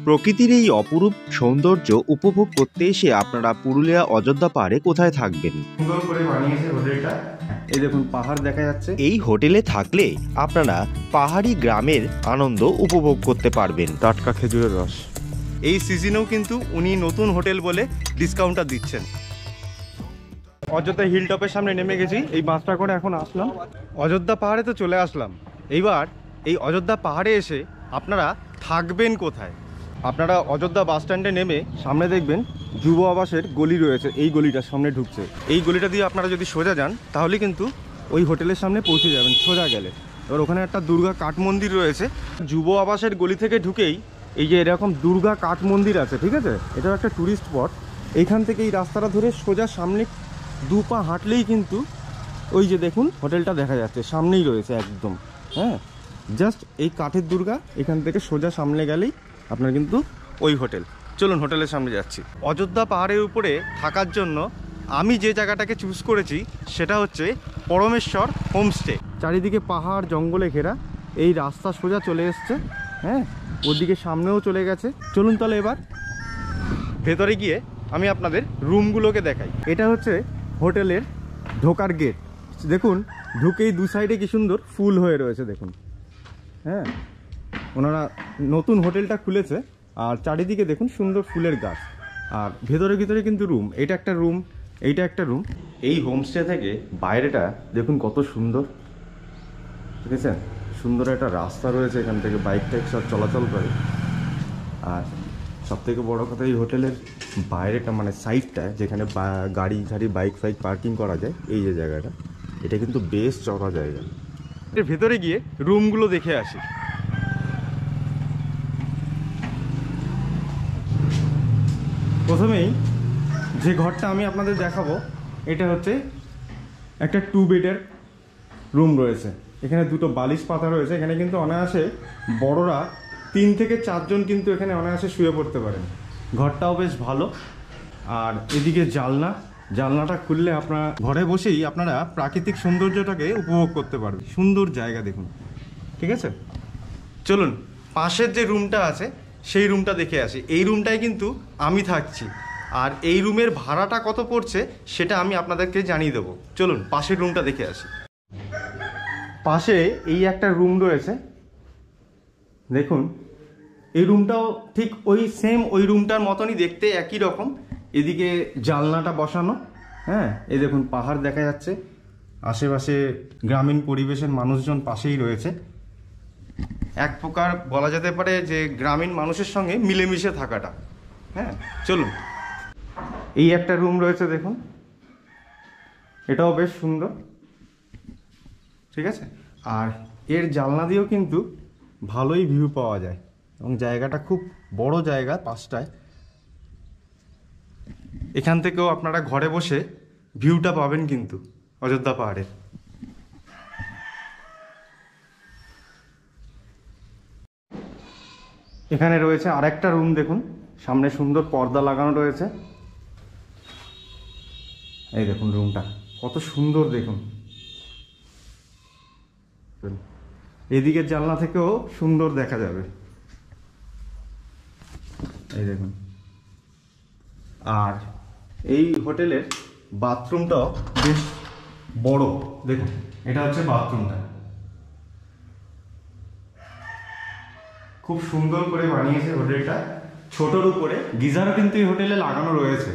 প্রকৃতির এই অপরূপ সৌন্দর্য উপভোগ করতে এসে আপনারা পুরুলিয়া অযোধ্যা পাহাড়ে কোথায় থাকবেন? সুন্দর করে বানিয়েছে হোটেলটা। এই দেখুন পাহাড় দেখা যাচ্ছে। এই হোটেলে থাকলে আপনারা পাহাড়ি গ্রামের আনন্দ উপভোগ করতে পারবেন। টাটকা খেজুরের রস। এই সিজনেও কিন্তু উনি নতুন হোটেল বলে ডিসকাউন্টটা দিচ্ছেন। অযোধ্যা হিল টপের সামনে নেমে গেছি, এই বাসটা করে এখন আসলাম অযোধ্যা পাহাড়ে। তো চলে আসলাম। এইবার এই অযোধ্যা পাহাড়ে এসে আপনারা থাকবেন কোথায়? আপনারা অযোধ্যা বাস স্ট্যান্ডে নেমে সামনে দেখবেন যুব আবাসের গলি রয়েছে। এই গলিটার সামনে ঢুকছে। এই গলিটা দিয়ে আপনারা যদি সোজা যান তাহলে কিন্তু ওই হোটেলের সামনে পৌঁছে যাবেন সোজা গেলে। এবার ওখানে একটা দুর্গা কাঠ মন্দির রয়েছে। যুব আবাসের গলি থেকে ঢুকেই এই যে এরকম দুর্গা কাঠ মন্দির আছে, ঠিক আছে? এটাও একটা ট্যুরিস্ট স্পট। এইখান থেকে এই রাস্তাটা ধরে সোজা সামনে 2 পা হাঁটলেই কিন্তু ওই যে দেখুন হোটেলটা দেখা যাচ্ছে, সামনেই রয়েছে একদম। হ্যাঁ, জাস্ট এই কাঠের দুর্গা, এখান থেকে সোজা সামনে গেলেই আপনার কিন্তু ওই হোটেল। চলুন হোটেলের সামনে যাচ্ছি। অযোধ্যা পাহাড়ের উপরে থাকার জন্য আমি যে জায়গাটাকে চুজ করেছি সেটা হচ্ছে পরমেশ্বর হোমস্টে। চারিদিকে পাহাড় জঙ্গলে ঘেরা, এই রাস্তা সোজা চলে এসছে। হ্যাঁ, ওদিকে সামনেও চলে গেছে। চলুন তাহলে এবার ভেতরে গিয়ে আমি আপনাদের রুমগুলোকে দেখাই। এটা হচ্ছে হোটেলের ঢোকার গেট। দেখুন ঢুকেই 2 সাইডে কি সুন্দর ফুল হয়ে রয়েছে দেখুন। হ্যাঁ, ওনারা নতুন হোটেলটা খুলেছে আর চারিদিকে দেখুন সুন্দর ফুলের গাছ। আর ভেতরে কিন্তু রুম। এটা একটা রুম, এইটা একটা রুম। এই হোমস্টে থেকে বাইরেটা দেখুন কত সুন্দর, ঠিক আছে? সুন্দর একটা রাস্তা রয়েছে, এখান থেকে বাইক টাইক সব চলাচল করে। আর সবথেকে বড় কথা এই হোটেলের বাইরেটা মানে সাইডটা যেখানে গাড়ি ঝাড়ি বাইক ফাইক পার্কিং করা যায়, এই যে জায়গাটা, এটা কিন্তু বেশ চড়া জায়গা। এর ভেতরে গিয়ে রুমগুলো দেখে আসি। প্রথমেই যে ঘরটা আমি আপনাদের দেখাবো এটা হচ্ছে একটা 2 বেডের রুম রয়েছে। এখানে 2টো বালিশ পাতা রয়েছে। এখানে কিন্তু অনায়াসে বড়রা 3 থেকে 4 জন কিন্তু এখানে অনায়াসে শুয়ে পড়তে পারেন। ঘরটাও বেশ ভালো। আর এদিকে জানলাটা খুললে আপনারা ঘরে বসেই আপনারা প্রাকৃতিক সৌন্দর্যটাকে উপভোগ করতে পারবেন। সুন্দর জায়গা দেখুন, ঠিক আছে? চলুন পাশের যে রুমটা আছে সেই রুমটা দেখে আসি। এই রুমটায় কিন্তু আমি থাকছি, আর এই রুমের ভাড়াটা কত পড়ছে সেটা আমি আপনাদেরকে জানিয়ে দেবো। চলুন পাশের রুমটা দেখে আসি। পাশে এই একটা রুম রয়েছে দেখুন। এই রুমটাও ঠিক ওই সেম ওই রুমটার মতনই দেখতে, একই রকম। এদিকে জানলাটা বসানো। হ্যাঁ, এই দেখুন পাহাড় দেখা যাচ্ছে, আশেপাশে গ্রামীণ পরিবেশের মানুষজন পাশেই রয়েছে। এক প্রকার বলা যেতে পারে যে গ্রামীণ মানুষের সঙ্গে মিলেমিশে থাকাটা। হ্যাঁ, চলুন। এই একটা রুম রয়েছে দেখুন, এটাও বেশ সুন্দর, ঠিক আছে? আর এর জানলা দিয়েও কিন্তু ভালোই ভিউ পাওয়া যায় এবং জায়গাটা খুব বড় জায়গা পাশটায়। এখান থেকেও আপনারা ঘরে বসে ভিউটা পাবেন কিন্তু অযোধ্যা পাহাড়ের। এখানে রয়েছে আরেকটা রুম দেখুন, সামনে সুন্দর পর্দা লাগানো রয়েছে। এই দেখুন রুমটা কত সুন্দর দেখুন। এদিকের জানলা থেকেও সুন্দর দেখা যাবে, এই দেখুন। আর এই হোটেলের বাথরুমটাও বেশ বড় দেখুন। এটা হচ্ছে বাথরুমটা, খুব সুন্দর করে বানিয়েছে হোটেলটা। ছোটর উপরে গিজারও কিন্তু এই হোটেলে লাগানো রয়েছে।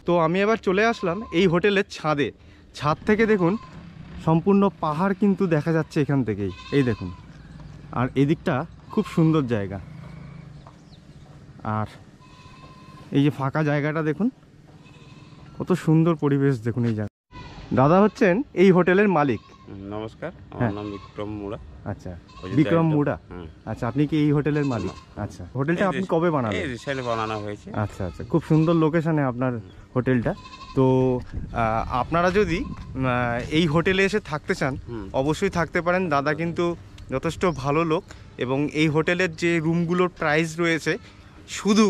তো আমি এবার চলে আসলাম এই হোটেলের ছাদে। ছাদ থেকে দেখুন সম্পূর্ণ পাহাড় কিন্তু দেখা যাচ্ছে এখান থেকেই, এই দেখুন। আর এদিকটা খুব সুন্দর জায়গা। আর এই যে ফাঁকা জায়গাটা দেখুন, কত সুন্দর পরিবেশ দেখুন এই জায়গা। দাদা হচ্ছেন এই হোটেলের মালিক। নমস্কার, আমার নাম বিক্রম মুড়া। আচ্ছা, বিক্রম মুড়া। আচ্ছা, আপনি কি এই হোটেলের মালিক? আচ্ছা, হোটেলটা আপনি কবে বানালেন? এই রিসেন্টলি বানানো হয়েছে। আচ্ছা আচ্ছা, খুব সুন্দর লোকেশনে আপনার হোটেলটা। তো আপনারা যদি এই হোটেলে এসে থাকতে চান অবশ্যই থাকতে পারেন। দাদা কিন্তু যথেষ্ট ভালো লোক এবং এই হোটেলের যে রুমগুলোর প্রাইস রয়েছে, শুধু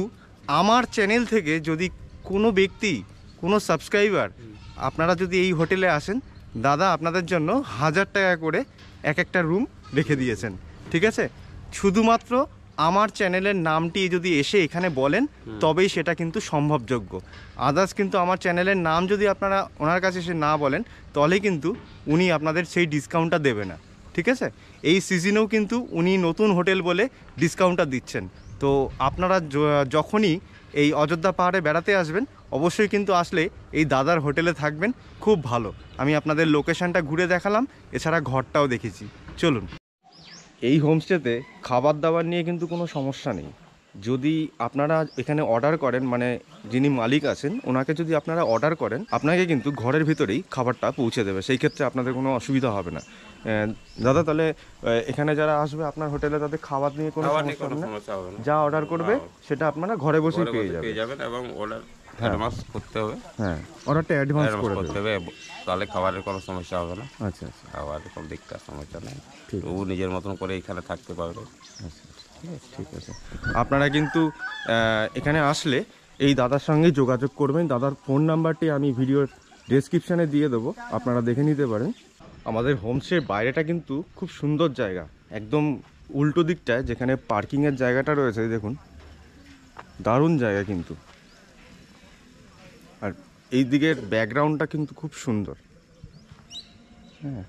আমার চ্যানেল থেকে যদি কোনো ব্যক্তি, কোনো সাবস্ক্রাইবার আপনারা যদি এই হোটেলে আসেন দাদা আপনাদের জন্য 1000 টাকা করে এক একটা রুম রেখে দিয়েছেন, ঠিক আছে? শুধুমাত্র আমার চ্যানেলের নামটি যদি এসে এখানে বলেন তবেই সেটা কিন্তু সম্ভবযোগ্য। আদার্স কিন্তু আমার চ্যানেলের নাম যদি আপনারা ওনার কাছে এসে না বলেন তাহলে কিন্তু উনি আপনাদের সেই ডিসকাউন্টটা দেবে না, ঠিক আছে? এই সিজনেও কিন্তু উনি নতুন হোটেল বলে ডিসকাউন্টটা দিচ্ছেন। তো আপনারা যখনই এই অযোধ্যা পাহাড়ে বেড়াতে আসবেন অবশ্যই কিন্তু আসলে এই দাদার হোটেলে থাকবেন, খুব ভালো। আমি আপনাদের লোকেশনটা ঘুরে দেখালাম, এছাড়া ঘরটাও দেখেছি। চলুন। এই হোমস্টেতে খাবার দাবার নিয়ে কিন্তু কোনো সমস্যা নেই। যদি আপনারা এখানে অর্ডার করেন, মানে যিনি মালিক আছেন ওনাকে যদি আপনারা অর্ডার করেন, আপনাকে কিন্তু ঘরের ভিতরেই খাবারটা পৌঁছে দেবে, সেই ক্ষেত্রে আপনাদের কোনো অসুবিধা হবে না। দাদা তাহলে এখানে যারা আসবে আপনার হোটেলে তাদের খাবার নিয়ে কোনো সমস্যা হবে না? যা অর্ডার করবে সেটা আপনারা ঘরে বসেই পেয়ে যাবেন এবং অর্ডার অ্যাডভান্স করতে হবে। হ্যাঁ, অর্ডারটা অ্যাডভান্স করতে হবে, তাহলে খাবারের কোনো সমস্যা হবে না। আচ্ছা আচ্ছা, খাবারের কোনো দিকটা সমস্যা নেই, ও নিজের মতন করে এখানে থাকতে পারবে। আচ্ছা ঠিক আছে। আপনারা কিন্তু এখানে আসলে এই দাদার সঙ্গে যোগাযোগ করবেন। দাদার ফোন নাম্বারটি আমি ভিডিওর ডেসক্রিপশানে দিয়ে দেবো, আপনারা দেখে নিতে পারেন। আমাদের হোমস্টের বাইরেটা কিন্তু খুব সুন্দর জায়গা, একদম উল্টো দিকটায় যেখানে পার্কিংয়ের জায়গাটা রয়েছে, দেখুন দারুণ জায়গা কিন্তু। আর এই দিকের ব্যাকগ্রাউন্ডটা কিন্তু খুব সুন্দর। হ্যাঁ,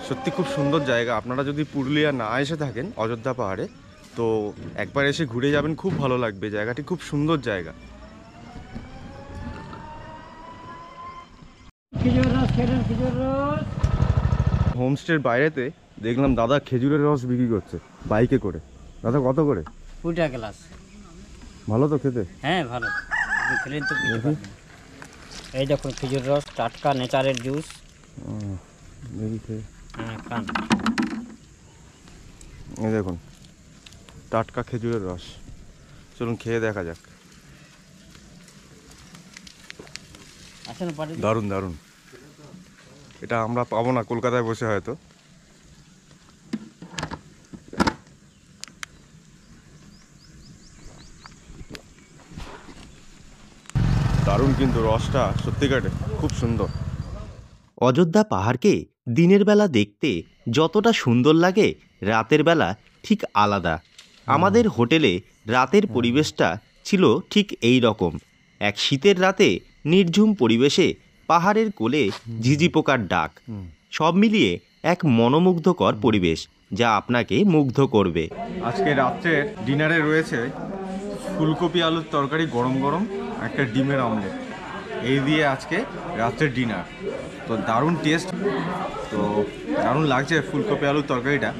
সত্যি খুব সুন্দর জায়গা। আপনারা যদি পুরুলিয়া না এসে থাকেন অযোধ্যা পাহাড়ে, তো একবার এসে ঘুরে যাবেন, খুব ভালো লাগবে। জায়গাটি খুব সুন্দর জায়গা। হোমস্টের বাইরেতে দেখলাম দাদা খেজুরের রস বিক্রি করছে বাইকে করে। দাদা কত করে? 2 টাকা গ্লাস। ভালো তো খেতে? হ্যাঁ ভালো, খেলেন তো। এই দেখুন খেজুর রস, টাটকা নেচারের জুস। হ্যাঁ খান। এই দেখুন টাটকা খেজুরের রস, চলুন খেয়ে দেখা যাক। দারুণ দারুণ, এটা আমরা পাবো না কলকাতায় বসে হয়তো। দারুণ, কিন্তু রসটা সত্যিকারে খুব সুন্দর। অযোধ্যা পাহাড়কে দিনের বেলা দেখতে যতটা সুন্দর লাগে, রাতের বেলা ঠিক আলাদা। আমাদের হোটেলে রাতের পরিবেশটা ছিল ঠিক এই রকম। এক শীতের রাতে নির্ঝুম পরিবেশে পাহাড়ের কোলে ঝিঝি পোকার ডাক, সব মিলিয়ে এক মনোমুগ্ধকর পরিবেশ যা আপনাকে মুগ্ধ করবে। আজকে রাত্রের ডিনারে রয়েছে ফুলকপি আলুর তরকারি গরম গরম, একটা ডিমের অমলেট। এই দিয়ে আজকে রাত্রের ডিনার। তো দারুণ টেস্ট, তো দারুণ লাগছে ফুলকপি আলুর তরকারিটা।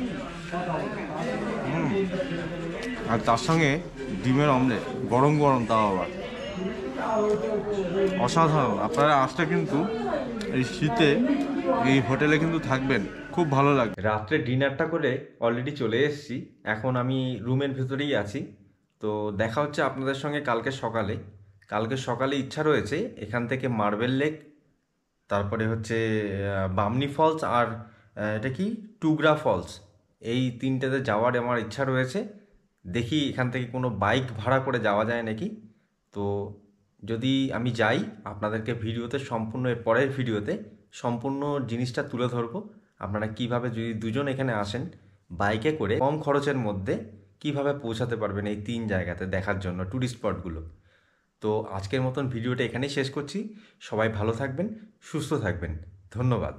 আর তার সঙ্গে ডিমের অমলেট গরম গরম, তাও আবার অসাধারণ। আপনারা আসলে কিন্তু এই শীতে এই হোটেলে কিন্তু থাকবেন, খুব ভালো লাগবে। রাত্রে ডিনারটা করে অলরেডি চলে এসেছি, এখন আমি রুমের ভেতরেই আছি। তো দেখা হচ্ছে আপনাদের সঙ্গে কালকে সকালে। কালকে সকালে ইচ্ছা রয়েছে এখান থেকে মার্বেল লেক, তারপরে হচ্ছে বামনি ফলস, আর এটা কি টুগরা ফলস, এই তিনটেতে যাওয়ার আমার ইচ্ছা রয়েছে। দেখি এখান থেকে কোনো বাইক ভাড়া করে যাওয়া যায় নাকি। তো যদি আমি যাই আপনাদেরকে ভিডিওতে সম্পূর্ণ, এর পরের ভিডিওতে সম্পূর্ণ জিনিসটা তুলে ধরবো। আপনারা কিভাবে যদি দুজন এখানে আসেন বাইকে করে কম খরচের মধ্যে কিভাবে পৌঁছাতে পারবেন এই 3 জায়গাতে দেখার জন্য ট্যুরিস্ট স্পটগুলো। তো আজকের মতন ভিডিওটা এখানেই শেষ করছি। সবাই ভালো থাকবেন, সুস্থ থাকবেন, ধন্যবাদ।